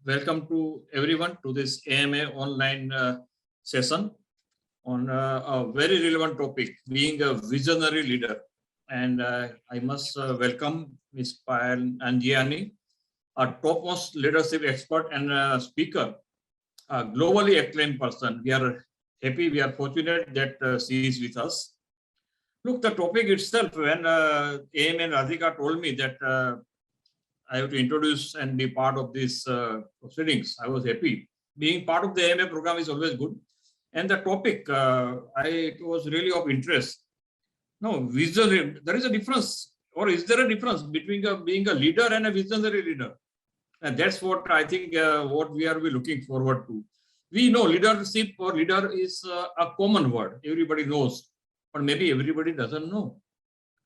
welcome to everyone to this AMA online session on a very relevant topic, being a visionary leader. And I must welcome Ms. Payal Nanjiani, a topmost leadership expert and speaker, a globally acclaimed person. We are happy, we are fortunate that she is with us. Look, the topic itself, when AM and Radhika told me that I have to introduce and be part of these proceedings, I was happy. Being part of the AMA program is always good. And the topic, it was really of interest. No, visionary, there is a difference, or is there a difference between being a leader and a visionary leader? And that's what I think what we are looking forward to. We know leadership or leader is a common word. Everybody knows, but maybe everybody doesn't know.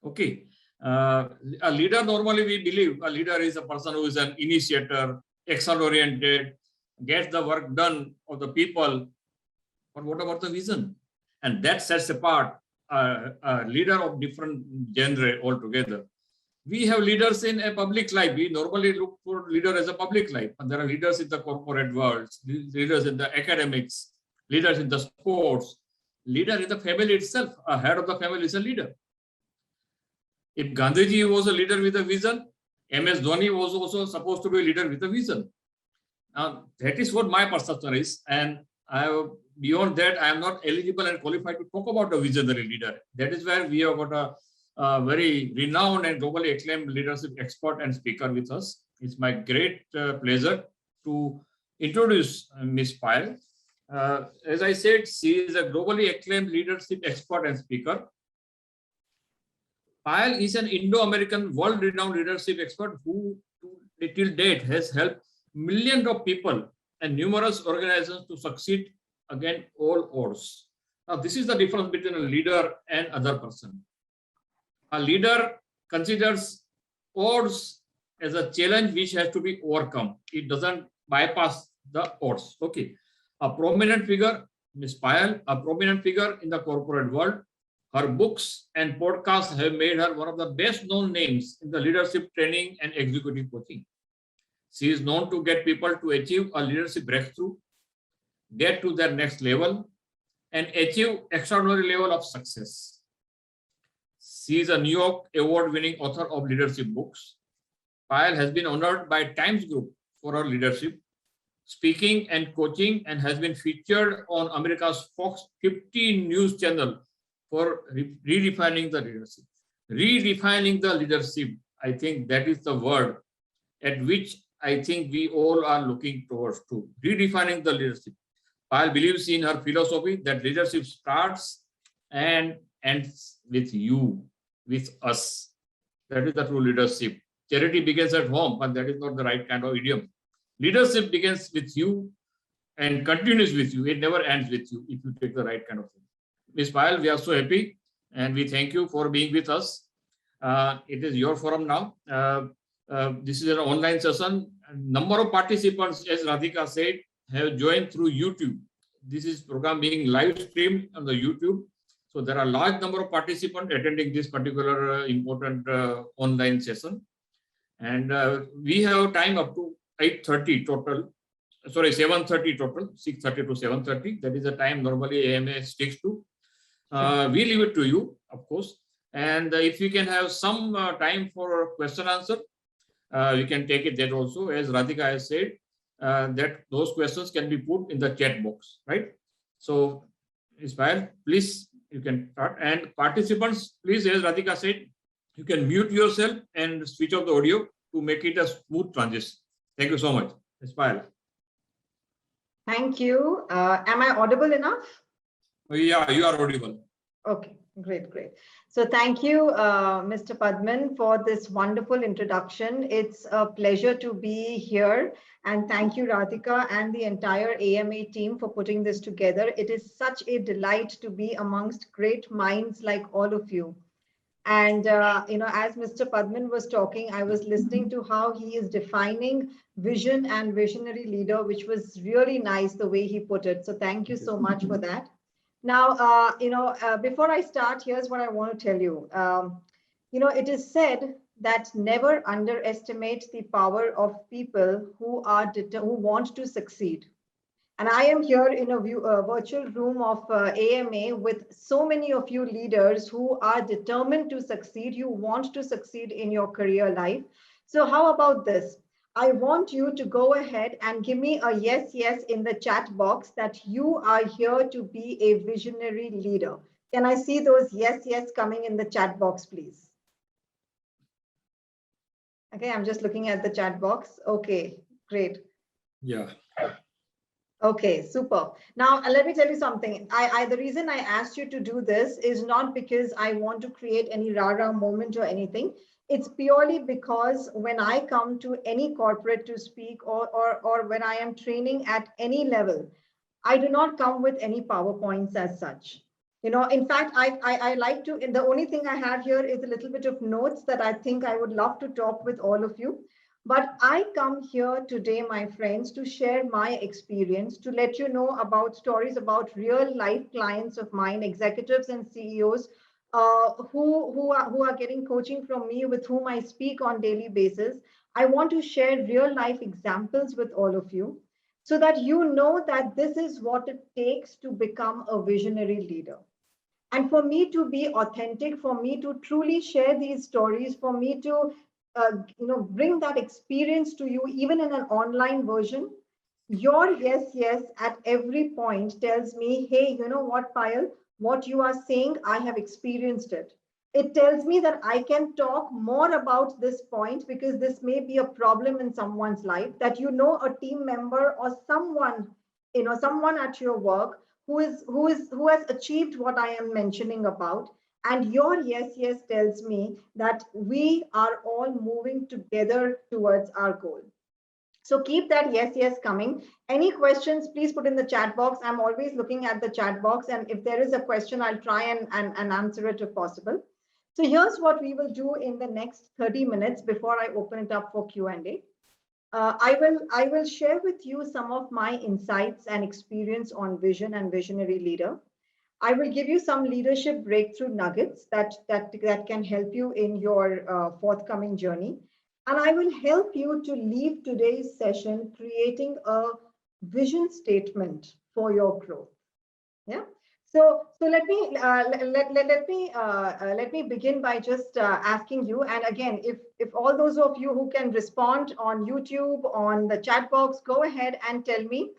Okay. A leader, normally we believe a leader is a person who is an initiator, action-oriented, gets the work done of the people. But what about the vision? And that sets apart a leader of different genre altogether. We have leaders in a public life. We normally look for leader as a public life, but there are leaders in the corporate world, leaders in the academics, leaders in the sports, leader in the family itself. A head of the family is a leader. If Gandhiji was a leader with a vision, MS Dhoni was also supposed to be a leader with a vision. That is what my perception is. And beyond that, I am not eligible and qualified to talk about a visionary leader. That is where we have got a very renowned and globally acclaimed leadership expert and speaker with us. It's my great pleasure to introduce Ms. Payal. As I said, she is a globally acclaimed leadership expert and speaker. Payal is an Indo-American world-renowned leadership expert who, till date, has helped millions of people and numerous organizations to succeed against all odds. Now, this is the difference between a leader and other person. A leader considers odds as a challenge which has to be overcome. It doesn't bypass the odds. Okay. A prominent figure, Ms. Payal, a prominent figure in the corporate world. Her books and podcasts have made her one of the best known names in the leadership training and executive coaching. She is known to get people to achieve a leadership breakthrough, get to their next level, and achieve extraordinary level of success. She is a New York award-winning author of leadership books. Payal has been honored by Times Group for her leadership, speaking and coaching, and has been featured on America's Fox 50 news channel for redefining the leadership. Redefining the leadership, I think that is the word at which I think we all are looking towards to. Redefining the leadership. Payal believes in her philosophy that leadership starts and ends with you, with us. That is the true leadership. Charity begins at home, but that is not the right kind of idiom. Leadership begins with you and continues with you. It never ends with you if you take the right kind of thing. Ms. Payal, we are so happy and we thank you for being with us. It is your forum now. This is an online session. A number of participants, as Radhika said, have joined through YouTube. This is program being live streamed on the YouTube. So there are a large number of participants attending this particular important online session. And we have time up to 8:30 total. Sorry, 7:30 total, 6:30 to 7:30. That is the time normally AMA sticks to. We leave it to you, of course. And if you can have some time for question answer, you can take it there also. As Radhika has said, that those questions can be put in the chat box, right? So, Ms. Payal, please, you can start. And participants, please, as Radhika said, you can mute yourself and switch off the audio to make it a smooth transition. Thank you so much, Ms. Payal. Thank you. Am I audible enough? Yeah, you are audible. Okay, great. So thank you, Mr. Padman, for this wonderful introduction. It's a pleasure to be here. And thank you, Radhika, and the entire AMA team for putting this together. It is such a delight to be amongst great minds like all of you. And, as Mr. Padman was talking, I was listening to how he is defining vision and visionary leader, which was really nice the way he put it. So thank you so much for that. Now, before I start, here's what I want to tell you. It is said that never underestimate the power of people who want to succeed. And I am here in a virtual room of AMA with so many of you leaders who are determined to succeed. You want to succeed in your career life. So how about this? I want you to go ahead and give me a yes, yes in the chat box that you are here to be a visionary leader. Can I see those yes, yes coming in the chat box, please? Okay, I'm just looking at the chat box. Okay, great. Yeah. Okay, super. Now, let me tell you something. The reason I asked you to do this is not because I want to create any rah-rah moment or anything. It's purely because when I come to any corporate to speak or when I am training at any level, I do not come with any PowerPoints as such. You know, in fact, I like to, and the only thing I have here is a little bit of notes that I think I would love to talk with all of you. But I come here today, my friends, to share my experience, to let you know about stories about real life clients of mine, executives and CEOs who are getting coaching from me, with whom I speak on daily basis. I want to share real life examples with all of you so that you know that this is what it takes to become a visionary leader. And for me to be authentic, for me to truly share these stories, for me to bring that experience to you, even in an online version, your yes, yes at every point tells me, hey, you know what, Payal, what you are saying, I have experienced it. It tells me that I can talk more about this point because this may be a problem in someone's life, that you know a team member or someone, someone at your work who has achieved what I am mentioning about. And your yes, yes tells me that we are all moving together towards our goal. So keep that yes, yes coming. Any questions, please put in the chat box. I'm always looking at the chat box. And if there is a question, I'll try and answer it if possible. So here's what we will do in the next 30 minutes before I open it up for Q&A. I will share with you some of my insights and experience on vision and visionary leader. I will give you some leadership breakthrough nuggets that can help you in your forthcoming journey. And I will help you to leave today's session creating a vision statement for your growth. Yeah. So let me begin by just asking you. And again, if all those of you who can respond on YouTube, on the chat box, go ahead and tell me,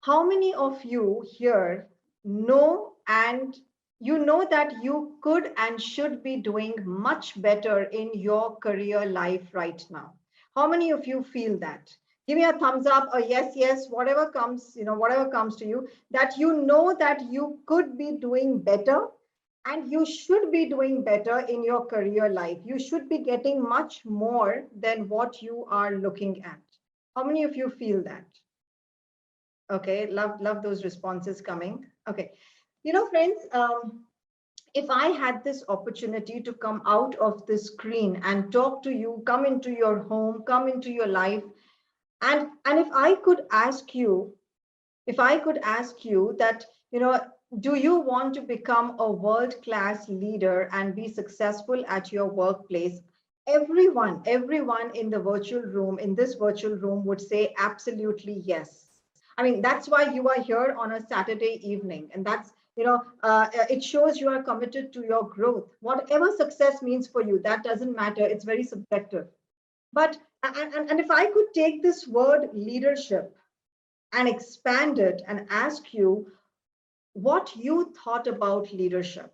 how many of you here know and you know that you could and should be doing much better in your career life right now? How many of you feel that? Give me a thumbs up, a yes, yes, whatever comes, whatever comes to you, that you know that you could be doing better and you should be doing better in your career life. You should be getting much more than what you are looking at. How many of you feel that? Okay, love those responses coming. Okay, friends, if I had this opportunity to come out of the screen and talk to you, come into your home, come into your life, and if I could ask you that, do you want to become a world-class leader and be successful at your workplace? Everyone in the virtual room, in this virtual room, would say absolutely yes. I mean, that's why you are here on a Saturday evening, and that's, it shows you are committed to your growth. Whatever success means for you, that doesn't matter. It's very subjective. But and if I could take this word leadership and expand it and ask you what you thought about leadership,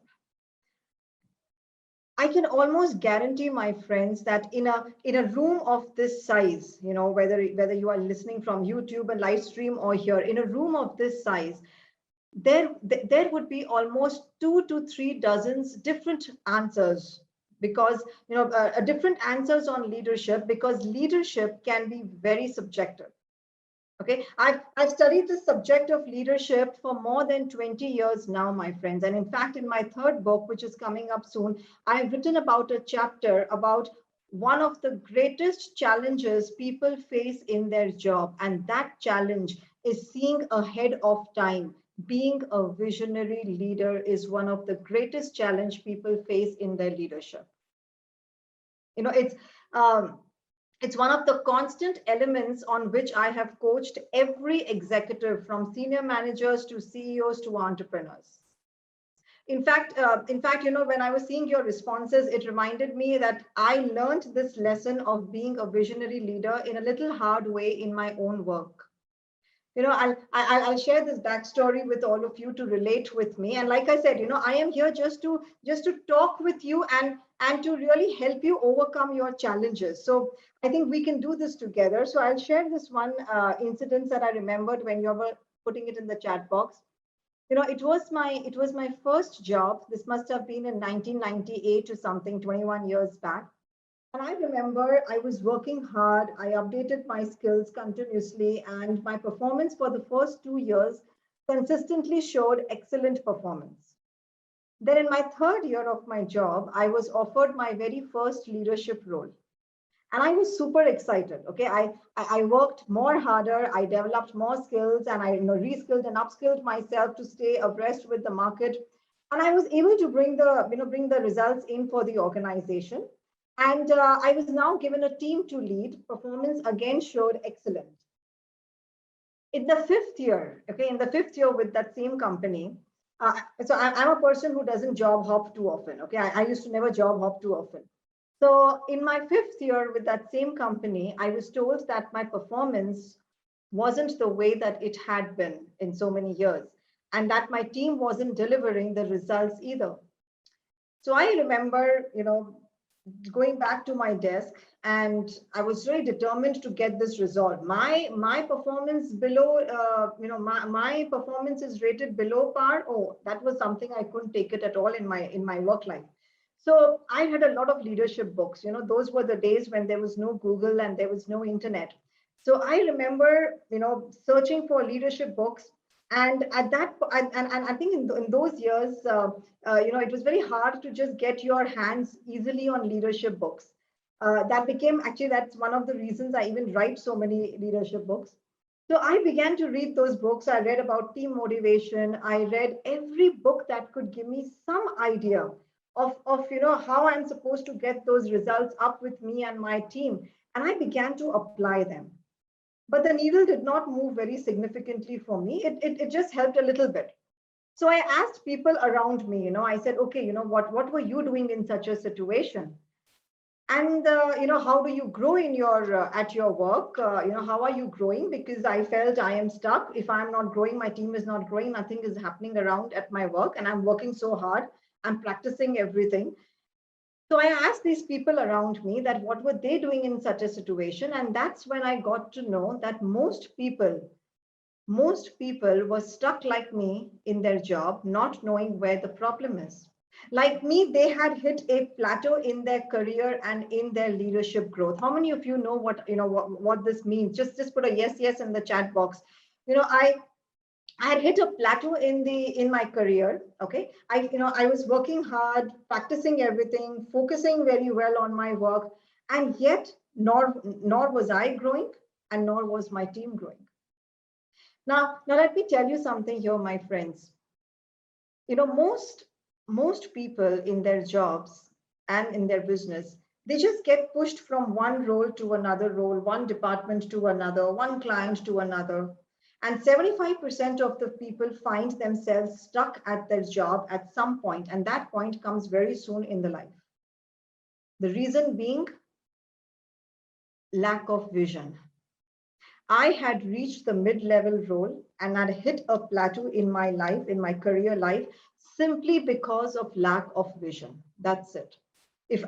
I can almost guarantee, my friends, that in a room of this size, whether you are listening from YouTube and live stream or here, in a room of this size, there would be almost 2 to 3 dozens different answers, because different answers on leadership, because leadership can be very subjective. Okay, I've studied the subject of leadership for more than 20 years now, my friends. And in fact, in my third book, which is coming up soon, I've written about a chapter about one of the greatest challenges people face in their job. And that challenge is seeing ahead of time. Being a visionary leader is one of the greatest challenge people face in their leadership. You know, it's one of the constant elements on which I have coached every executive, from senior managers to CEOs to entrepreneurs. In fact, you know, when I was seeing your responses, it reminded me that I learned this lesson of being a visionary leader in a little hard way in my own work. You know, I'll share this backstory with all of you to relate with me. And like I said, you know, I am here just to talk with you and to really help you overcome your challenges. So I think we can do this together. So I'll share this one incident that I remembered when you were putting it in the chat box. You know, it was my first job. This must have been in 1998 or something, 21 years back. And I remember I was working hard. I updated my skills continuously, and my performance for the first 2 years consistently showed excellent performance. Then, in my third year of my job, I was offered my very first leadership role. And I was super excited. Okay, I worked more harder, I developed more skills, and I, you know, reskilled and upskilled myself to stay abreast with the market. And I was able to bring the results in for the organization. And I was now given a team to lead. Performance again showed excellent. In the fifth year, okay, in the fifth year with that same company, I'm a person who doesn't job hop too often. Okay, I used to never job hop too often. So in my fifth year with that same company, I was told that my performance wasn't the way that it had been in so many years, and that my team wasn't delivering the results either. So I remember, you know, going back to my desk, and I was really determined to get this resolved. My performance below, my performance is rated below par. Oh, that was something I couldn't take it at all in my work life. So I had a lot of leadership books. You know, those were the days when there was no Google and there was no internet. So I remember, you know, searching for leadership books. And at that, and I think in those years, you know, it was very hard to just get your hands easily on leadership books. That's one of the reasons I even write so many leadership books. So I began to read those books. I read about team motivation. I read every book that could give me some idea of you know, how I'm supposed to get those results up with me and my team. And I began to apply them. But the needle did not move very significantly for me. It just helped a little bit. So I asked people around me, you know, I said, okay, you know, what were you doing in such a situation? And you know, how do you grow in your at your work? You know, how are you growing? Because I felt I am stuck. If I'm not growing, my team is not growing, nothing is happening around at my work, and I'm working so hard. I'm practicing everything. So I asked these people around me that what were they doing in such a situation, and that's when I got to know that most people were stuck like me in their job, not knowing where the problem is. Like me, they had hit a plateau in their career and in their leadership growth. How many of you know what this means? Just put a yes in the chat box. You know, I had hit a plateau in my career. Okay, I was working hard, practicing everything, focusing very well on my work, and yet nor was I growing, and nor was my team growing. Now let me tell you something here, my friends. You know, most people in their jobs and in their business, they just get pushed from one role to another role, one department to another, one client to another. And 75% of the people find themselves stuck at their job at some point, and that point comes very soon in the life. The reason being lack of vision. I had reached the mid-level role and had hit a plateau in my life, in my career life, simply because of lack of vision. That's it. If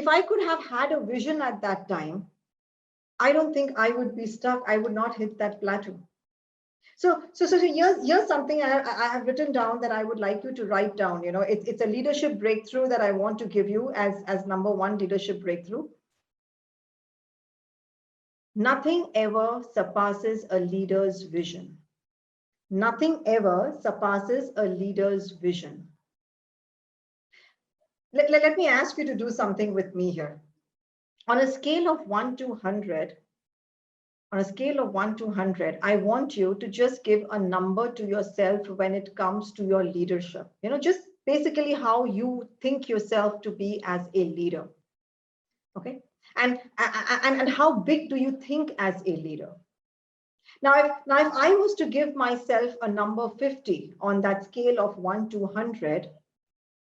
I could have had a vision at that time, I don't think I would be stuck. I would not hit that plateau. So here's something I have written down that I would like you to write down. You know, it's a leadership breakthrough that I want to give you as number one leadership breakthrough. Nothing ever surpasses a leader's vision. Nothing ever surpasses a leader's vision. Let me ask you to do something with me here. On a scale of 1 to 100, I want you to just give a number to yourself when it comes to your leadership. You know, just basically how you think yourself to be as a leader. Okay, and how big do you think as a leader? Now if I was to give myself a number 50 on that scale of 1 to 100,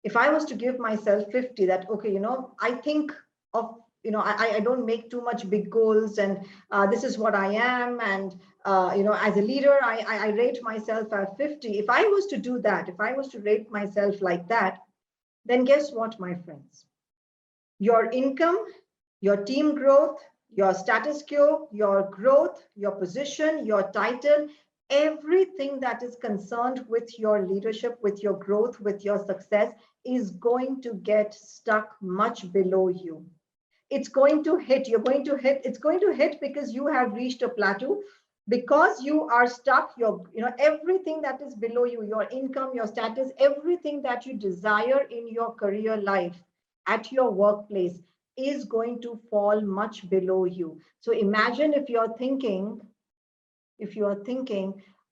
if I was to give myself 50, that, okay, I think of, I don't make too much big goals, and this is what I am. And, as a leader, I rate myself at 50. If I was to do that, if I was to rate myself like that, then guess what, my friends? Your income, your team growth, your status quo, your growth, your position, your title, everything that is concerned with your leadership, with your growth, with your success is going to get stuck much below you. It's going to hit, it's going to hit because you have reached a plateau, because you are stuck. Everything that is below you, your income, your status, everything that you desire in your career life, at your workplace, is going to fall much below you. So imagine if you're thinking,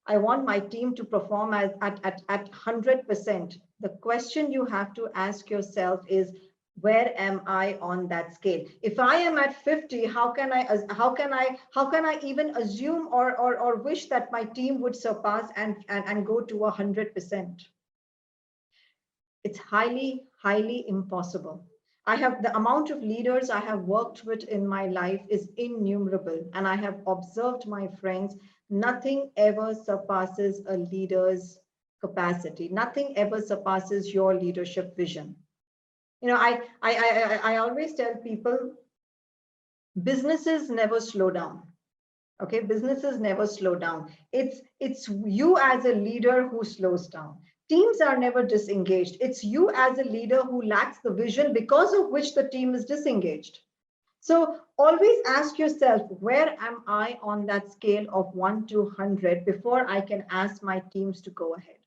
I want my team to perform at 100%. The question you have to ask yourself is, where am I on that scale? If I am at 50, how can I even assume or wish that my team would surpass and go to 100%? It's highly, highly impossible. The amount of leaders I have worked with in my life is innumerable. And I have observed, my friends, nothing ever surpasses a leader's capacity. Nothing ever surpasses your leadership vision. I always tell people, businesses never slow down. Okay, businesses never slow down. It's you as a leader who slows down. Teams are never disengaged. It's you as a leader who lacks the vision, because of which the team is disengaged. So always ask yourself, where am I on that scale of 1 to 100 before I can ask my teams to go ahead?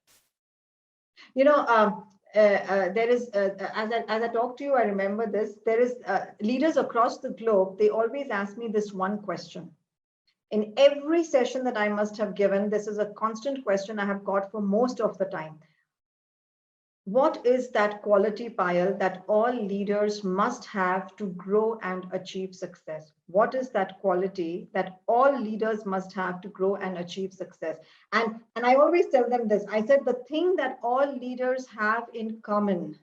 There is, as I talk to you, I remember this. There is leaders across the globe. They always ask me this one question. In every session that I must have given, this is a constant question I have got for most of the time. What is that quality, Payal, that all leaders must have to grow and achieve success? What is that quality that all leaders must have to grow and achieve success? And I always tell them this. I said, the thing that all leaders have in common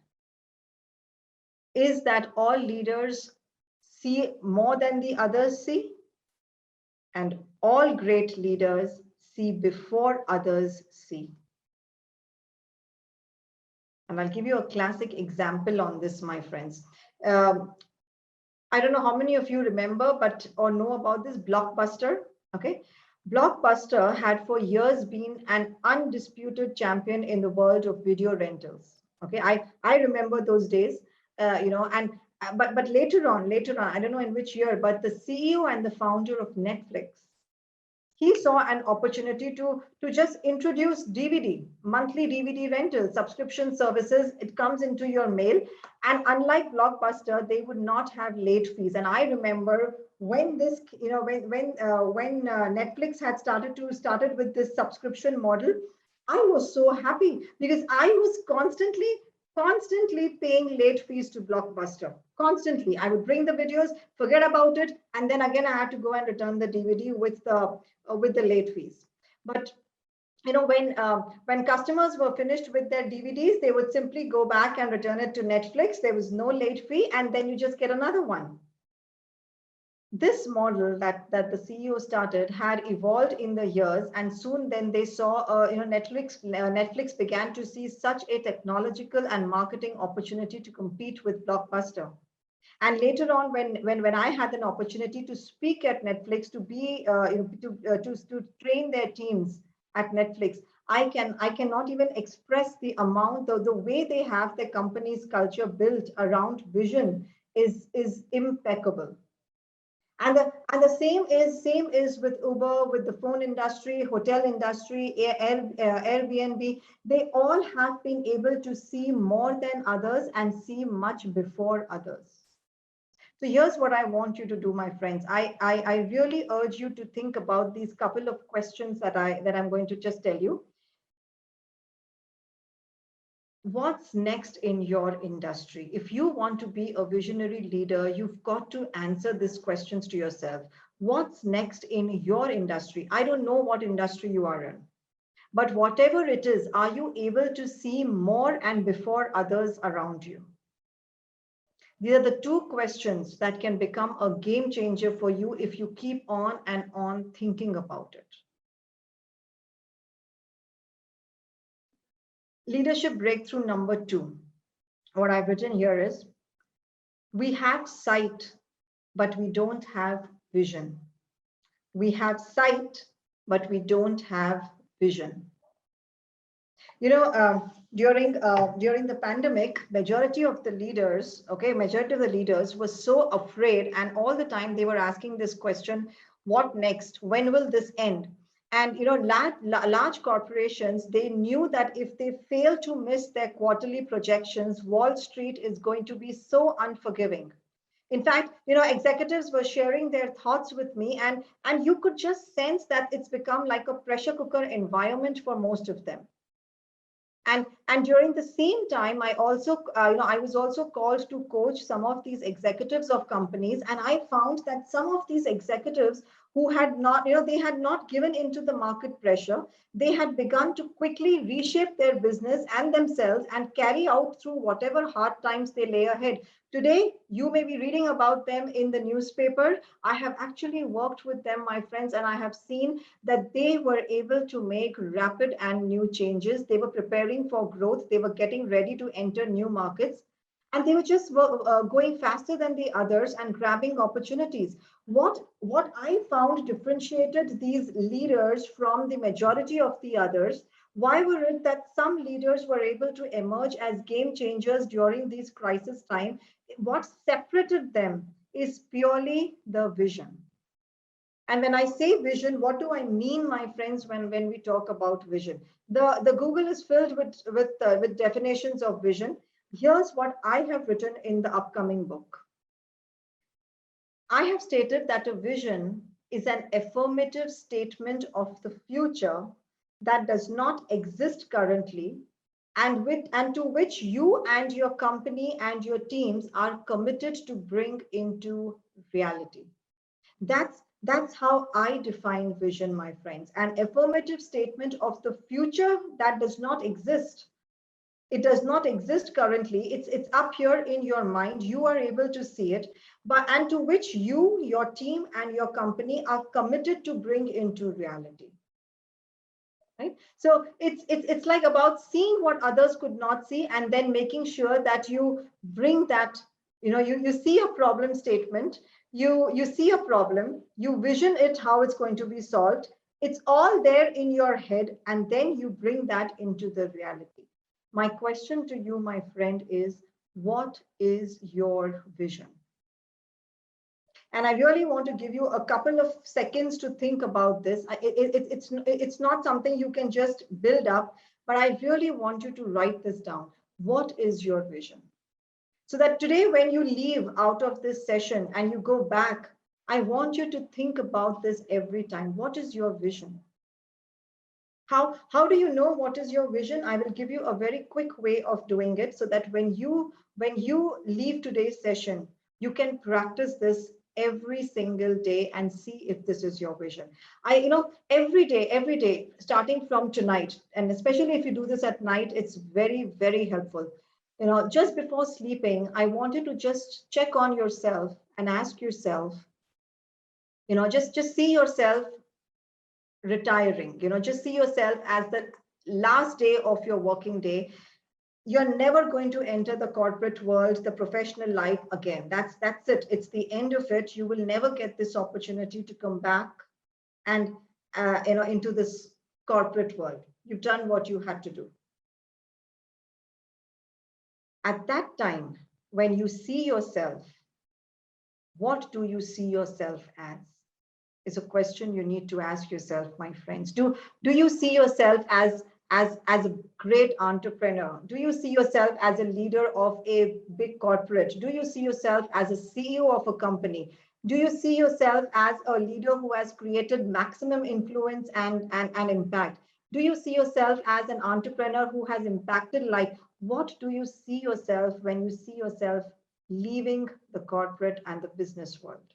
is that all leaders see more than the others see, and all great leaders see before others see. And I'll give you a classic example on this, my friends. I don't know how many of you remember or know about this Blockbuster. Okay, Blockbuster had for years been an undisputed champion in the world of video rentals. Okay, I remember those days. But later on, I don't know in which year, but the CEO and the founder of Netflix, he saw an opportunity to just introduce DVD, monthly DVD rental subscription services. It comes into your mail. And unlike Blockbuster, they would not have late fees. And I remember when this, when Netflix had started with this subscription model, I was so happy because I was constantly paying late fees to Blockbuster. Constantly. I would bring the videos, forget about it, and then again I had to go and return the DVD with the late fees. But when customers were finished with their DVDs, they would simply go back and return it to Netflix. There was no late fee, and then you just get another one. This model that the CEO started had evolved in the years, and soon then they saw, Netflix began to see such a technological and marketing opportunity to compete with Blockbuster. And later on, when I had an opportunity to speak at Netflix, to be to train their teams at Netflix, I cannot even express the amount, the way they have their company's culture built around vision is impeccable. And the same is with Uber, with the phone industry, hotel industry, Airbnb. They all have been able to see more than others and see much before others. So here's what I want you to do, my friends. I really urge you to think about these couple of questions that I'm going to just tell you. What's next in your industry? If you want to be a visionary leader, you've got to answer these questions to yourself. What's next in your industry? I don't know what industry you are in, but whatever it is, are you able to see more and before others around you? These are the two questions that can become a game changer for you if you keep on and on thinking about it. Leadership breakthrough number 2. What I've written here is, we have sight, but we don't have vision. We have sight, but we don't have vision. You know, during the pandemic, majority of the leaders were so afraid, and all the time they were asking this question: what next? When will this end? And you know, large corporations, they knew that if they fail to miss their quarterly projections, Wall Street is going to be so unforgiving. In fact, you know, executives were sharing their thoughts with me, and you could just sense that it's become like a pressure cooker environment for most of them. And during the same time, I also I was also called to coach some of these executives of companies, and I found that some of these executives who had not, they had not given into the market pressure. They had begun to quickly reshape their business and themselves and carry out through whatever hard times they lay ahead. Today you may be reading about them in the newspaper. I have actually worked with them, my friends, and I have seen that they were able to make rapid and new changes. They were preparing for growth. They were getting ready to enter new markets. And they were just going faster than the others and grabbing opportunities. What I found differentiated these leaders from the majority of the others, why were it that some leaders were able to emerge as game changers during these crisis time? What separated them is purely the vision. And when I say vision, what do I mean, my friends, when we talk about vision? The Google is filled with definitions of vision. Here's what I have written in the upcoming book. I have stated that a vision is an affirmative statement of the future that does not exist currently, and to which you and your company and your teams are committed to bring into reality. That's how I define vision, my friends. An affirmative statement of the future that does not exist. It does not exist currently. It's up here in your mind. You are able to see it, but and to which you, your team, and your company are committed to bring into reality. Right? So it's like about seeing what others could not see, and then making sure that you bring that, you see a problem statement, you see a problem, you vision it, how it's going to be solved. It's all there in your head, and then you bring that into the reality. My question to you, my friend, is what is your vision? And I really want to give you a couple of seconds to think about this. It's not something you can just build up, but I really want you to write this down. What is your vision? So that today, when you leave out of this session and you go back, I want you to think about this every time. What is your vision? How do you know what is your vision? I will give you a very quick way of doing it so that when you leave today's session, you can practice this every single day and see if this is your vision. Every day, starting from tonight, and especially if you do this at night, it's very, very helpful. Just before sleeping, I want you to just check on yourself and ask yourself, just see yourself retiring. Just see yourself as the last day of your working day. You're never going to enter the corporate world, the professional life again. That's it. It's the end of it. You will never get this opportunity to come back and into this corporate world. You've done what you had to do. At that time, when you see yourself, what do you see yourself as? Is a question you need to ask yourself, my friends. Do you see yourself as a great entrepreneur? Do you see yourself as a leader of a big corporate? Do you see yourself as a CEO of a company? Do you see yourself as a leader who has created maximum influence and impact? Do you see yourself as an entrepreneur who has impacted like What do you see yourself when you see yourself leaving the corporate and the business world?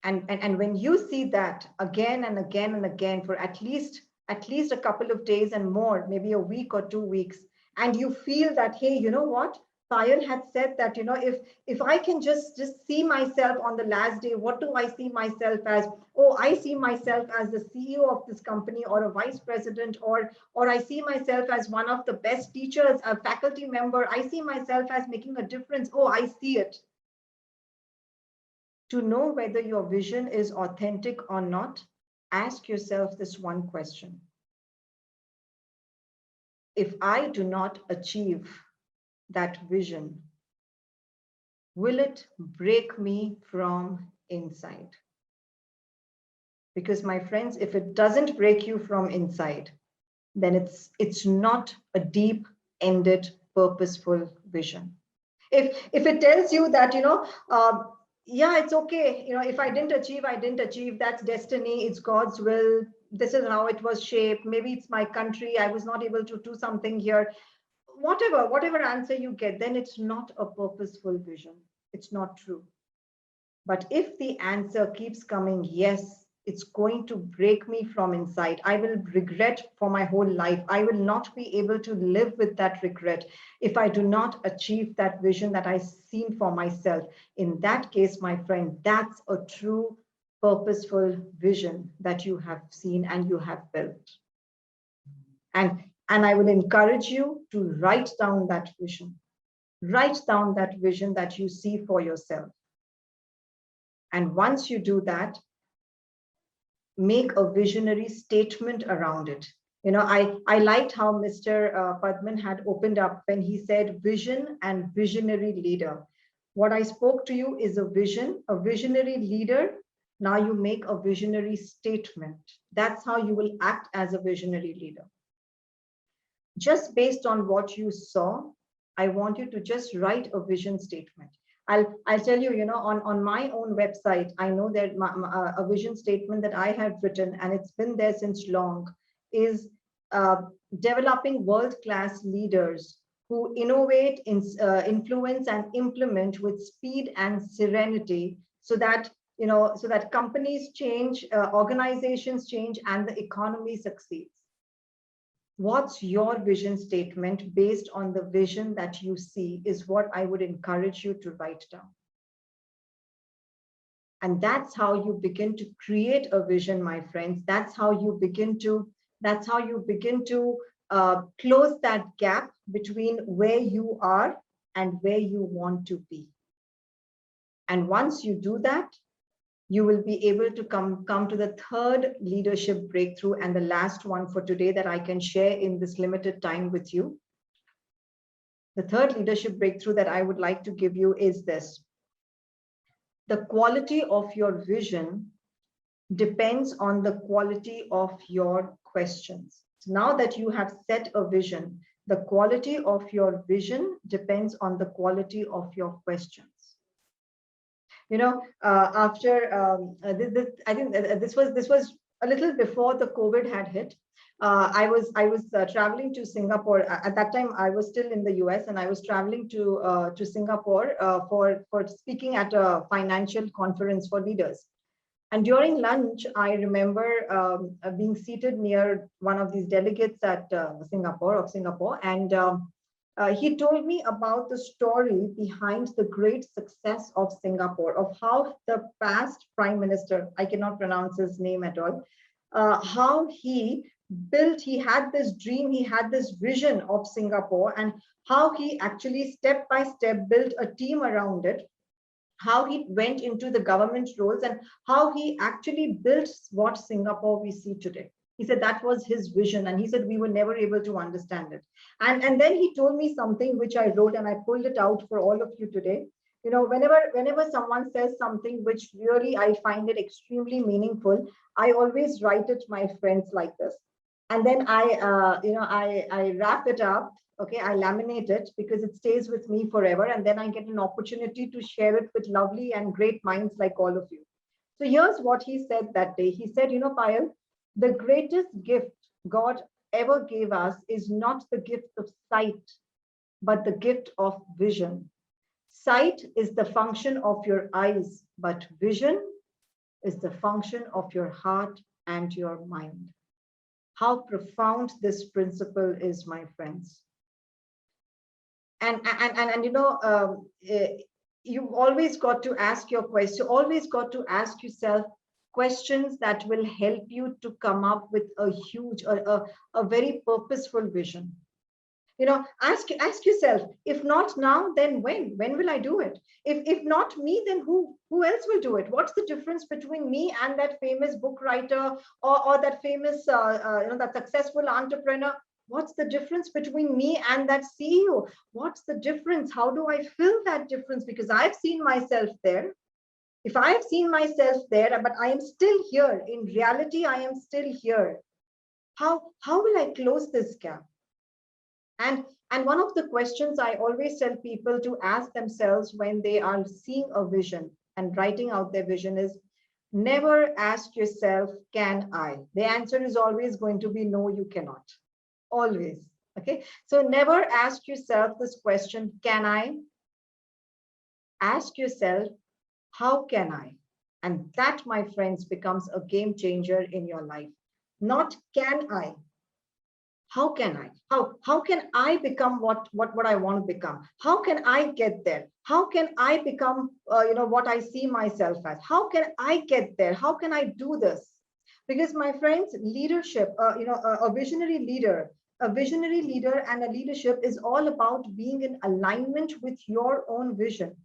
And when you see that again and again and again for at least a couple of days and more, maybe a week or 2 weeks, and you feel that, hey, you know what? Payal had said that, if I can just see myself on the last day, what do I see myself as? Oh, I see myself as the CEO of this company, or a vice president, or I see myself as one of the best teachers, a faculty member. I see myself as making a difference. Oh, I see it. To know whether your vision is authentic or not, ask yourself this one question. If I do not achieve that vision, will it break me from inside? Because my friends, if it doesn't break you from inside, then it's not a deep-ended, purposeful vision. If it tells you that, yeah, it's okay, if I didn't achieve, that's destiny, it's God's will, this is how it was shaped, maybe it's my country, I was not able to do something here, whatever answer you get, then it's not a purposeful vision. It's not true. But if the answer keeps coming, yes, it's going to break me from inside, I will regret for my whole life, I will not be able to live with that regret if I do not achieve that vision that I've seen for myself. In that case, my friend, that's a true purposeful vision that you have seen and you have built. And I will encourage you to write down that vision. Write down that vision that you see for yourself. And once you do that, make a visionary statement around it. I liked how Mr. Padman had opened up when he said vision and visionary leader. What I spoke to you is a vision, a visionary leader. Now you make a visionary statement. That's how you will act as a visionary leader. Just based on what you saw, I want you to just write a vision statement. I'll tell you, on my own website, I know that a vision statement that I have written, and it's been there since long, is developing world-class leaders who innovate, influence, and implement with speed and serenity, so that companies change, organizations change, and the economy succeeds. What's your vision statement based on the vision that you see is what I would encourage you to write down. And that's how you begin to create a vision, my friends. That's how you begin to close that gap between where you are and where you want to be. And once you do that, you will be able to come to the third leadership breakthrough, and the last one for today that I can share in this limited time with you. The third leadership breakthrough that I would like to give you is this. The quality of your vision depends on the quality of your questions. So now that you have set a vision, the quality of your vision depends on the quality of your questions. After I think this was a little before the COVID had hit. I was traveling to Singapore. At that time, I was still in the US, and I was traveling to Singapore for speaking at a financial conference for leaders. And during lunch, I remember being seated near one of these delegates at Singapore, and he told me about the story behind the great success of Singapore, of how the past Prime Minister, I cannot pronounce his name at all, how he had this dream, he had this vision of Singapore, and how he actually step by step built a team around it, how he went into the government roles, and how he actually built what Singapore we see today. He said that was his vision, and he said we were never able to understand it. And then he told me something which I wrote, and I pulled it out for all of you today. Whenever someone says something which really I find it extremely meaningful, I always write it, my friends, like this. And then I wrap it up. Okay, I laminate it because it stays with me forever. And then I get an opportunity to share it with lovely and great minds like all of you. So here's what he said that day. He said, Payal, the greatest gift God ever gave us is not the gift of sight, but the gift of vision. Sight is the function of your eyes, but vision is the function of your heart and your mind. How profound this principle is, my friends. And you know, you've always got to ask your question, always got to ask yourself questions that will help you to come up with a huge, a very purposeful vision. You know, ask yourself, if not now, then when will I do it? If not me, then who else will do it? What's the difference between me and that famous book writer, or that famous you know, that successful entrepreneur? What's the difference between me and that CEO? What's the difference? How do I fill that difference? Because I've seen myself there. If I have seen myself there, but I am still here, in reality I am still here, how will I close this gap? And one of the questions I always tell people to ask themselves when they are seeing a vision and writing out their vision is, never ask yourself, can I? The answer is always going to be no, you cannot. Always. Okay. So never ask yourself this question, can I? Ask yourself, how can I? And that, my friends, becomes a game changer in your life. Not can I? How can I? How can I become what I want to become? How can I get there? How can I become you know, what I see myself as? How can I get there? How can I do this? Because, my friends, leadership, you know, a visionary leader, and a leadership is all about being in alignment with your own vision.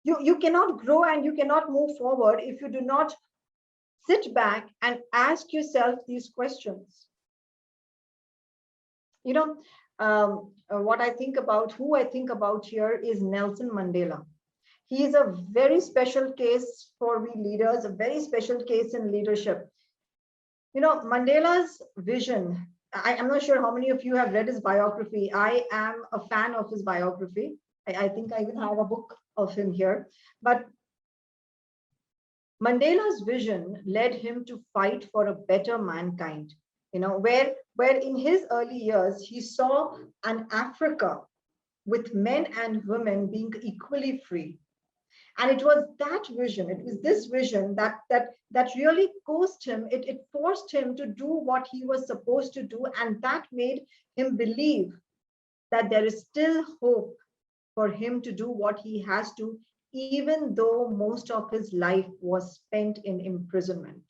You cannot grow and you cannot move forward if you do not sit back and ask yourself these questions. You know, what I think about, who I think about here is Nelson Mandela. He is a very special case for we leaders, a very special case in leadership. You know, Mandela's vision, I'm not sure how many of you have read his biography. I am a fan of his biography. I think I even have a book of him here. But Mandela's vision led him to fight for a better mankind, you know, where in his early years, he saw an Africa with men and women being equally free. And it was that vision, it was this vision that really caused him, it forced him to do what he was supposed to do. And that made him believe that there is still hope for him to do what he has to, even though most of his life was spent in imprisonment.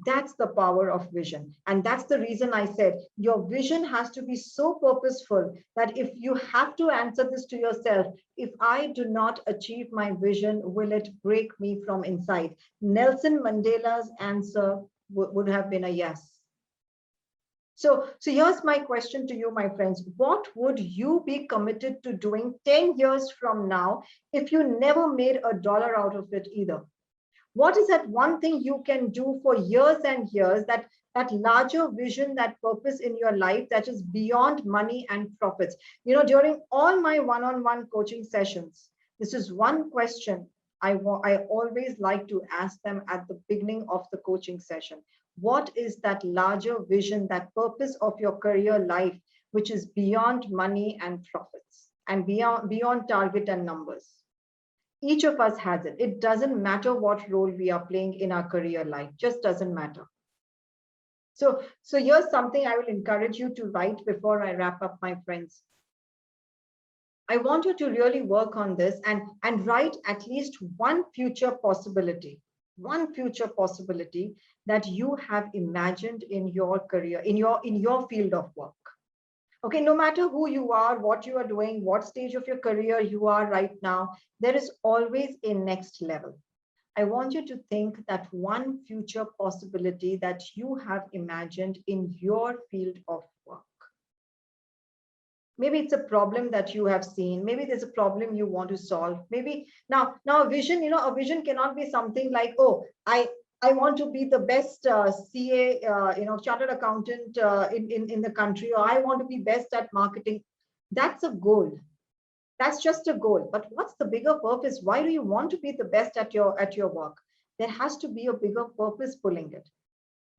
That's the power of vision. And that's the reason I said your vision has to be so purposeful that if you have to answer this to yourself, if I do not achieve my vision, will it break me from inside? Nelson Mandela's answer would have been a yes. So here's my question to you, my friends. What would you be committed to doing 10 years from now if you never made a dollar out of it either? What is that one thing you can do for years and years, that larger vision, that purpose in your life that is beyond money and profits? You know, during all my one-on-one coaching sessions, this is one question I always like to ask them at the beginning of the coaching session. What is that larger vision, that purpose of your career life, which is beyond money and profits and beyond target and numbers? Each of us has it. It doesn't matter what role we are playing in our career life, just doesn't matter. So here's something I will encourage you to write before I wrap up, my friends. I want you to really work on this and write at least one future possibility that you have imagined in your career, in your field of work. Okay, no matter who you are, what you are doing, what stage of your career you are right now, there is always a next level. I want you to think that one future possibility that you have imagined in your field of work. Maybe it's a problem that you have seen. Maybe there's a problem you want to solve. Maybe now a vision, you know, a vision cannot be something like, oh, I want to be the best CA, you know, chartered accountant in the country, or I want to be best at marketing. That's a goal. That's just a goal. But what's the bigger purpose? Why do you want to be the best at your work? There has to be a bigger purpose pulling it.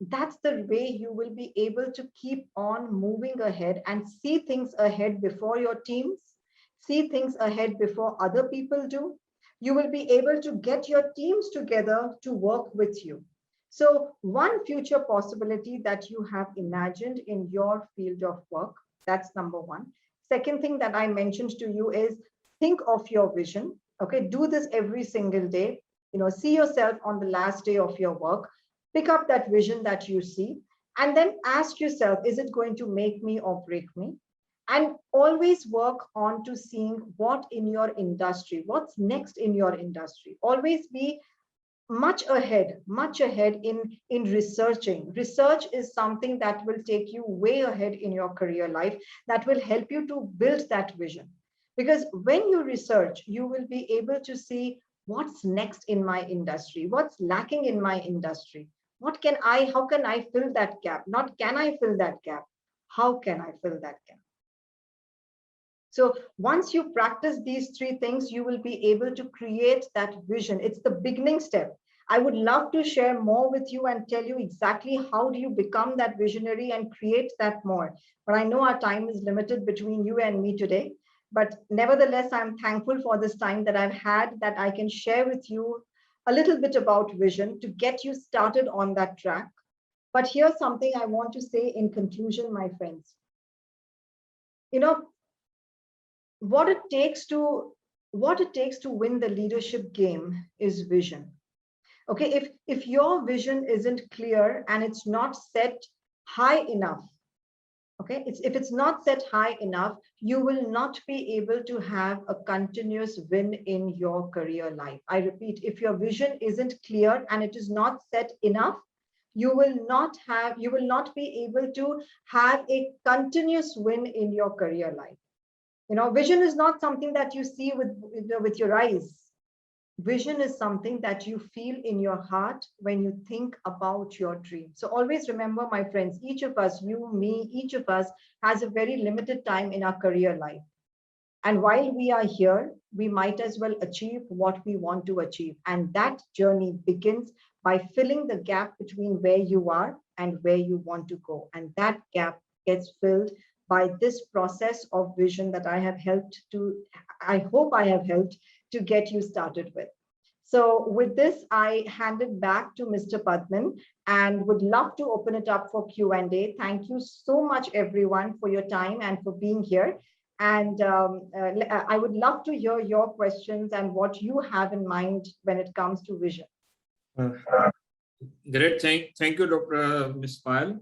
That's the way you will be able to keep on moving ahead and see things ahead before your teams, see things ahead before other people do. You will be able to get your teams together to work with you. So one future possibility that you have imagined in your field of work, that's number one. Second thing that I mentioned to you is think of your vision. Okay, do this every single day. See yourself on the last day of your work, pick up that vision that you see, and then ask yourself, is it going to make me or break me? And always work on to seeing what in your industry, what's next in your industry. Always be much ahead in researching. Research is something that will take you way ahead in your career life, that will help you to build that vision. Because when you research, you will be able to see what's next in my industry, what's lacking in my industry. How can I fill that gap? Not can I fill that gap, how can I fill that gap? So once you practice these three things, you will be able to create that vision. It's the beginning step. I would love to share more with you and tell you exactly how do you become that visionary and create that more. But I know our time is limited between you and me today. But nevertheless, I'm thankful for this time that I've had, that I can share with you a little bit about vision to get you started on that track. But here's something I want to say in conclusion, my friends. What it takes to win the leadership game is vision. Okay, if your vision isn't clear and it's not set high enough, okay, if it's not set high enough, you will not be able to have a continuous win in your career life. I repeat, if your vision isn't clear and it is not set enough, you will not be able to have a continuous win in your career life. Vision is not something that you see with your eyes. Vision is something that you feel in your heart when you think about your dream. So always remember, my friends, each of us, you, me, each of us has a very limited time in our career life. And while we are here, we might as well achieve what we want to achieve. And that journey begins by filling the gap between where you are and where you want to go. And that gap gets filled by this process of vision that I hope I have helped to get you started with. So with this, I hand it back to Mr. Padman and would love to open it up for Q&A. Thank you so much, everyone, for your time and for being here. And I would love to hear your questions and what you have in mind when it comes to vision. Great. Thank you, Dr. Ms. Payal.